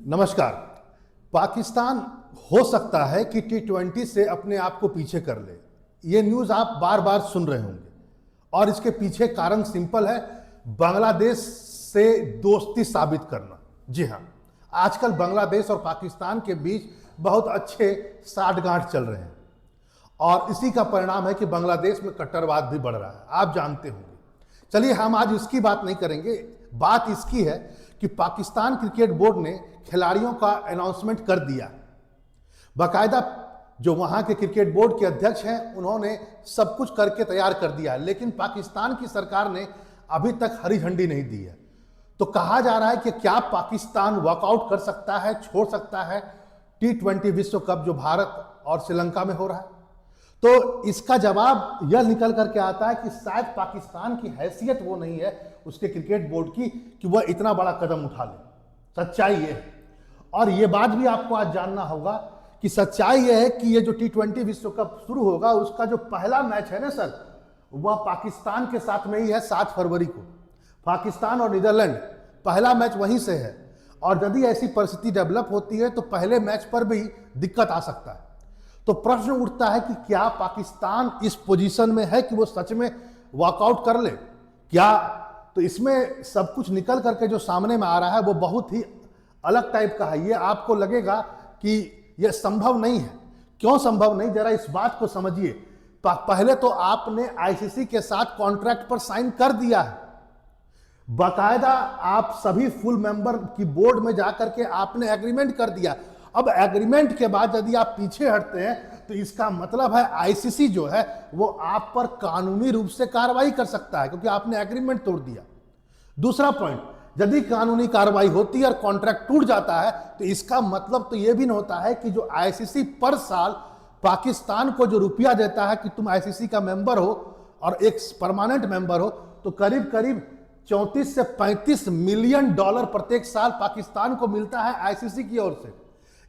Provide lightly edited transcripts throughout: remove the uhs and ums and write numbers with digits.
नमस्कार। पाकिस्तान हो सकता है कि T20 से अपने आप को पीछे कर ले। ये न्यूज़ आप बार बार सुन रहे होंगे और इसके पीछे कारण सिंपल है, बांग्लादेश से दोस्ती साबित करना। जी हाँ, आजकल बांग्लादेश और पाकिस्तान के बीच बहुत अच्छे साठगांठ चल रहे हैं और इसी का परिणाम है कि बांग्लादेश में कट्टरवाद भी बढ़ रहा है, आप जानते होंगे। चलिए हम आज इसकी बात नहीं करेंगे, बात इसकी है कि पाकिस्तान क्रिकेट बोर्ड ने खिलाड़ियों का अनाउंसमेंट कर दिया। बाकायदा जो वहां के क्रिकेट बोर्ड के अध्यक्ष हैं उन्होंने सब कुछ करके तैयार कर दिया है, लेकिन पाकिस्तान की सरकार ने अभी तक हरी झंडी नहीं दी है। तो कहा जा रहा है कि क्या पाकिस्तान वॉकआउट कर सकता है, छोड़ सकता है T20 विश्व कप जो भारत और श्रीलंका में हो रहा है। तो इसका जवाब यह निकल करके आता है कि शायद पाकिस्तान की हैसियत वो नहीं है उसके क्रिकेट बोर्ड की कि वह इतना बड़ा कदम उठा ले। सच्चाई ये है, और ये बात भी आपको आज जानना होगा कि सच्चाई यह है कि ये जो T20 विश्व कप शुरू होगा उसका जो पहला मैच है ना सर, वह पाकिस्तान के साथ में ही है 7 फरवरी को। पाकिस्तान और नीदरलैंड पहला मैच वहीं से है, और यदि ऐसी परिस्थिति डेवलप होती है तो पहले मैच पर भी दिक्कत आ सकता है। तो प्रश्न उठता है कि क्या पाकिस्तान इस पोजीशन में है कि वो सच में वॉकआउट कर ले क्या? तो इसमें सब कुछ निकल करके जो सामने में आ रहा है वो बहुत ही अलग टाइप का है। ये आपको लगेगा कि यह संभव नहीं है। क्यों संभव नहीं, जरा इस बात को समझिए। पहले तो आपने आईसीसी के साथ कॉन्ट्रैक्ट पर साइन कर दिया है, बाकायदा आप सभी फुल मेंबर की बोर्ड में जाकर के आपने एग्रीमेंट कर दिया। अब एग्रीमेंट के बाद यदि आप पीछे हटते हैं तो इसका मतलब है आईसीसी जो है वो आप पर कानूनी रूप से कार्रवाई कर सकता है, क्योंकि आपने एग्रीमेंट तोड़ दिया। दूसरा पॉइंट, यदि कानूनी कार्रवाई होती है और कॉन्ट्रैक्ट टूट जाता है तो इसका मतलब तो यह भी नहीं होता है कि जो आईसीसी पर साल पाकिस्तान को जो रुपया देता है कि तुम आईसीसी का मेंबर हो और एक परमानेंट मेंबर हो, तो करीब करीब 34 से 35 मिलियन डॉलर प्रत्येक साल पाकिस्तान को मिलता है आईसीसी की ओर से।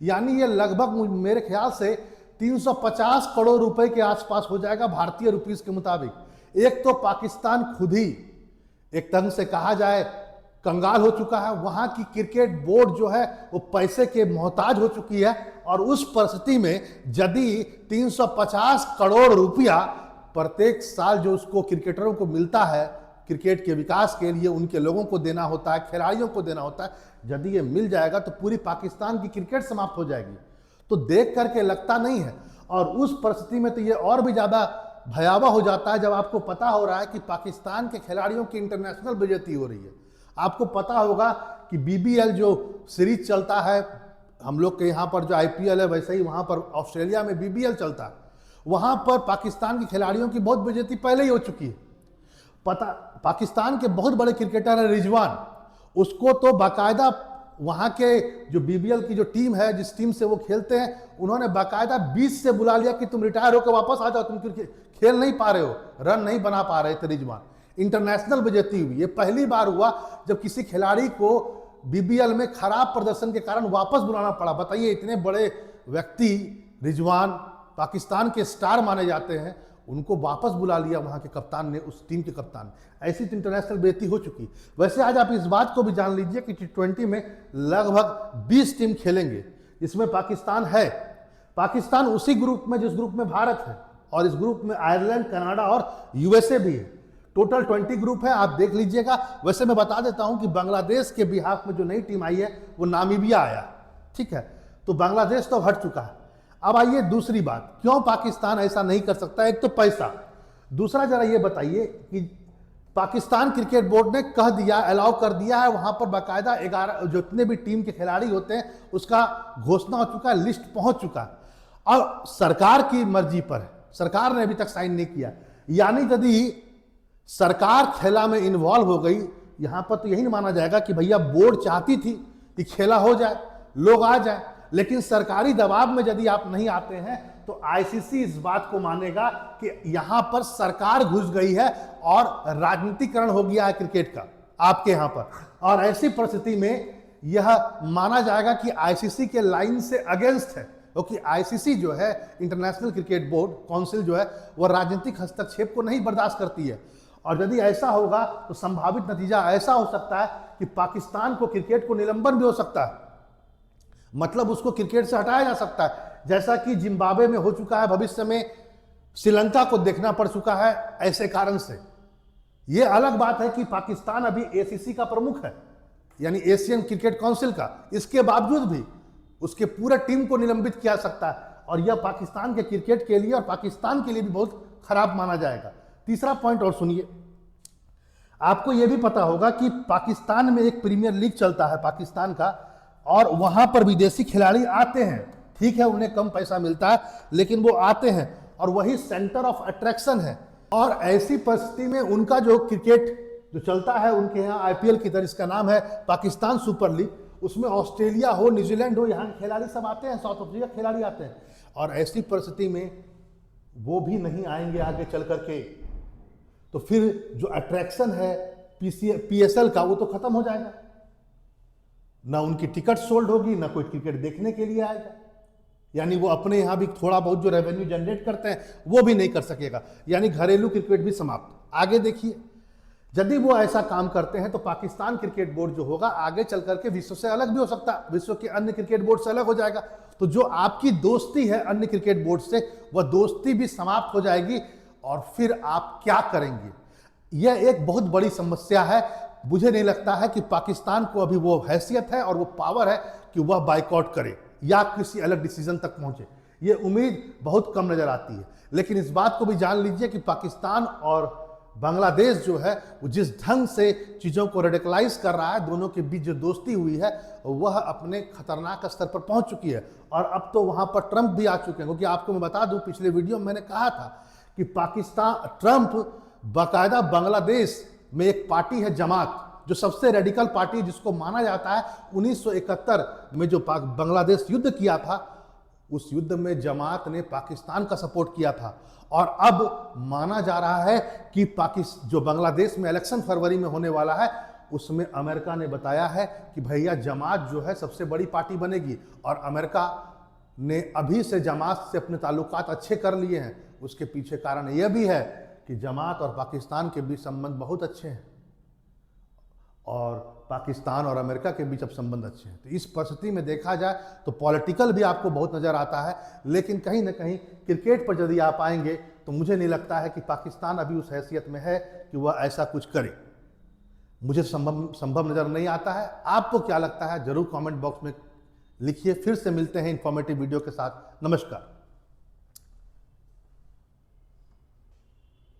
यानी ये लगभग मेरे ख्याल से 350 करोड़ रुपए के आसपास हो जाएगा भारतीय रुपीस के मुताबिक। एक तो पाकिस्तान खुद ही एक ढंग से कहा जाए कंगाल हो चुका है, वहां की क्रिकेट बोर्ड जो है वो पैसे के मोहताज हो चुकी है, और उस परिस्थिति में यदि 350 करोड़ रुपया प्रत्येक साल जो उसको क्रिकेटरों को मिलता है क्रिकेट के विकास के लिए, उनके लोगों को देना होता है, खिलाड़ियों को देना होता है, यदि ये मिल जाएगा तो पूरी पाकिस्तान की क्रिकेट समाप्त हो जाएगी। तो देख करके लगता नहीं है, और उस परिस्थिति में तो ये और भी ज्यादा भयावह हो जाता है जब आपको पता हो रहा है कि पाकिस्तान के खिलाड़ियों की इंटरनेशनल बेइज्जती हो रही है। आपको पता होगा कि बीबीएल जो सीरीज चलता है, हम लोग के यहाँ पर जो आईपीएल है वैसे ही वहां पर ऑस्ट्रेलिया में बीबीएल चलता है, वहां पर पाकिस्तान के खिलाड़ियों की बहुत बेइज्जती पहले ही हो चुकी है। पाकिस्तान के बहुत बड़े क्रिकेटर है रिजवान, उसको तो बाकायदा वहां के जो बीबीएल की जो टीम है, जिस टीम से वो खेलते हैं, उन्होंने बाकायदा 20 से बुला लिया कि तुम रिटायर होकर वापस आ जाओ, तुम खेल नहीं पा रहे हो, रन नहीं बना पा रहे थे रिजवान। इंटरनेशनल बेइज्जती हुई। ये पहली बार हुआ जब किसी खिलाड़ी को बीबीएल में खराब प्रदर्शन के कारण वापस बुलाना पड़ा। बताइए, इतने बड़े व्यक्ति रिजवान पाकिस्तान के स्टार माने जाते हैं, उनको वापस बुला लिया वहां के कप्तान ने, उस टीम के कप्तान ने। ऐसी तो इंटरनेशनल बेइज्जती हो चुकी। वैसे आज आप इस बात को भी जान लीजिए कि T20 में लगभग 20 टीम खेलेंगे, इसमें पाकिस्तान है। पाकिस्तान उसी ग्रुप में जिस ग्रुप में भारत है, और इस ग्रुप में आयरलैंड, कनाडा और यूएसए भी है। टोटल 20 ग्रुप है, आप देख लीजिएगा। वैसे मैं बता देता हूं कि बांग्लादेश के बिहाफ में जो नई टीम आई है वो नामीबिया आया, ठीक है। तो बांग्लादेश तो हट चुका है। अब आइए दूसरी बात, क्यों पाकिस्तान ऐसा नहीं कर सकता? एक तो पैसा, दूसरा जरा ये बताइए कि पाकिस्तान क्रिकेट बोर्ड ने कह दिया, अलाउ कर दिया है, वहां पर बाकायदा 11 जितने भी टीम के खिलाड़ी होते हैं उसका घोषणा हो चुका है, लिस्ट पहुंच चुका है, और सरकार की मर्जी पर है, सरकार ने अभी तक साइन नहीं किया। यानी यदि सरकार खेला में इन्वॉल्व हो गई, यहां पर तो यही नहीं माना जाएगा कि भैया बोर्ड चाहती थी कि खेला हो जाए, लोग आ जाए, लेकिन सरकारी दबाव में यदि आप नहीं आते हैं तो आईसीसी इस बात को मानेगा कि यहां पर सरकार घुस गई है और राजनीतिकरण हो गया है क्रिकेट का आपके यहां पर। और ऐसी परिस्थिति में यह माना जाएगा कि आईसीसी के लाइन से अगेंस्ट है, क्योंकि आईसीसी जो है, इंटरनेशनल क्रिकेट बोर्ड काउंसिल जो है, वह राजनीतिक हस्तक्षेप को नहीं बर्दाश्त करती है। और यदि ऐसा होगा तो संभावित नतीजा ऐसा हो सकता है कि पाकिस्तान को क्रिकेट को निलंबन भी हो सकता है। मतलब उसको क्रिकेट से हटाया जा सकता है, जैसा कि जिम्बाब्वे में हो चुका है, भविष्य में श्रीलंका को देखना पड़ चुका है ऐसे कारण से। यह अलग बात है कि पाकिस्तान अभी एसीसी का प्रमुख है, यानी एशियन क्रिकेट काउंसिल का, इसके बावजूद भी उसके पूरे टीम को निलंबित किया जा सकता है, और यह पाकिस्तान के क्रिकेट के लिए और पाकिस्तान के लिए भी बहुत खराब माना जाएगा। तीसरा पॉइंट और सुनिए, आपको यह भी पता होगा कि पाकिस्तान में एक प्रीमियर लीग चलता है पाकिस्तान का, और वहां पर विदेशी खिलाड़ी आते हैं। ठीक है, उन्हें कम पैसा मिलता है, लेकिन वो आते हैं और वही सेंटर ऑफ अट्रैक्शन है। और ऐसी परिस्थिति में उनका जो क्रिकेट जो चलता है उनके यहाँ आईपीएल की तरह, इसका नाम है पाकिस्तान सुपर लीग, उसमें ऑस्ट्रेलिया हो, न्यूजीलैंड हो, यहाँ के खिलाड़ी सब आते हैं, साउथ अफ्रीका के खिलाड़ी आते हैं। और ऐसी परिस्थिति में वो भी नहीं आएंगे आगे चल करके, तो फिर जो अट्रैक्शन है पीएसएल का वो तो खत्म हो जाएगा, ना उनकी टिकट सोल्ड होगी, ना कोई क्रिकेट देखने के लिए आएगा। यानी वो अपने यहाँ भी थोड़ा बहुत जो रेवेन्यू जनरेट करते हैं वो भी नहीं कर सकेगा, यानी घरेलू क्रिकेट भी समाप्त। आगे देखिए, यदि वो ऐसा काम करते हैं तो पाकिस्तान क्रिकेट बोर्ड जो होगा आगे चल करके विश्व से अलग भी हो सकता है, विश्व के अन्य क्रिकेट बोर्ड से अलग हो जाएगा। तो जो आपकी दोस्ती है अन्य क्रिकेट बोर्ड से, वह दोस्ती भी समाप्त हो जाएगी, और फिर आप क्या करेंगे? यह एक बहुत बड़ी समस्या है। मुझे नहीं लगता है कि पाकिस्तान को अभी वो हैसियत है और वो पावर है कि वह बाइकआउट करे या किसी अलग डिसीजन तक पहुंचे। ये उम्मीद बहुत कम नजर आती है। लेकिन इस बात को भी जान लीजिए कि पाकिस्तान और बांग्लादेश जो है वो जिस ढंग से चीज़ों को रेडिकलाइज कर रहा है, दोनों के बीच जो दोस्ती हुई है वह अपने खतरनाक स्तर पर पहुंच चुकी है। और अब तो वहां पर ट्रंप भी आ चुके हैं, क्योंकि आपको मैं बता दूं, पिछले वीडियो में मैंने कहा था कि ट्रंप बाकायदा बांग्लादेश में एक पार्टी है जमात, जो सबसे रेडिकल पार्टी है, जिसको माना जाता है 1971 में जो बांग्लादेश युद्ध किया था, उस युद्ध में जमात ने पाकिस्तान का सपोर्ट किया था। और अब माना जा रहा है कि जो बांग्लादेश में इलेक्शन फरवरी में होने वाला है, उसमें अमेरिका ने बताया है कि भैया जमात जो है सबसे बड़ी पार्टी बनेगी, और अमेरिका ने अभी से जमात से अपने ताल्लुकात अच्छे कर लिए हैं। उसके पीछे कारण यह भी है कि जमात और पाकिस्तान के बीच संबंध बहुत अच्छे हैं, और पाकिस्तान और अमेरिका के बीच अब संबंध अच्छे हैं। तो इस परिस्थिति में देखा जाए तो पॉलिटिकल भी आपको बहुत नज़र आता है, लेकिन कहीं ना कहीं क्रिकेट पर यदि आप आएंगे तो मुझे नहीं लगता है कि पाकिस्तान अभी उस हैसियत में है कि वह ऐसा कुछ करे। मुझे संभव नज़र नहीं आता है। आपको क्या लगता है, जरूर कमेंट बॉक्स में लिखिए। फिर से मिलते हैं इंफॉर्मेटिव वीडियो के साथ। नमस्कार।